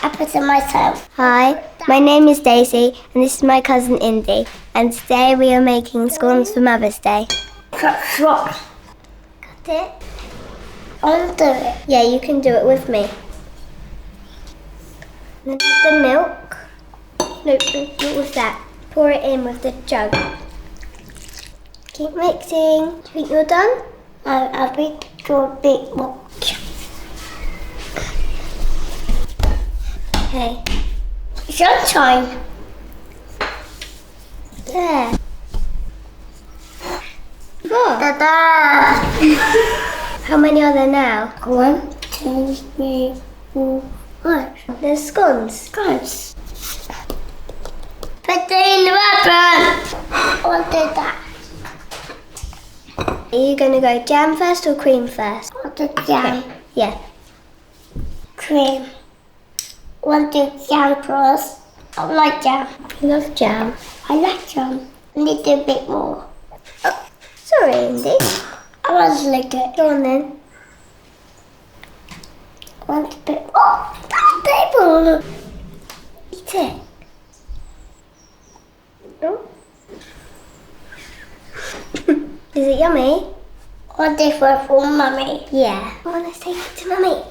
happy to myself. Hi, my name is Daisy and this is my cousin Indi, and today we are making scones for Mother's Day. That's right. Got it? I'll do it. Yeah, you can do it with me. Then add the milk. No, not with that. Pour it in with the jug. Keep mixing. Do you think you're done? I'll be a bit more. Okay. Sunshine. There. Four. Ta-da! How many are there now? 1, 2, 3, 4, 5. There's scones. Scones. Put it in the oven. I'll do that. Are you going to go jam first or cream first? I'll do jam. Yeah. Cream. I'll do jam first. I like jam. I love jam. I like jam. A little bit more. Sorry, Indi. I want to lick it. Go on then. I want a bit. Oh, that table. Eat it. Oh. Is it yummy? What different from mummy? Yeah. I want to take it to Mummy.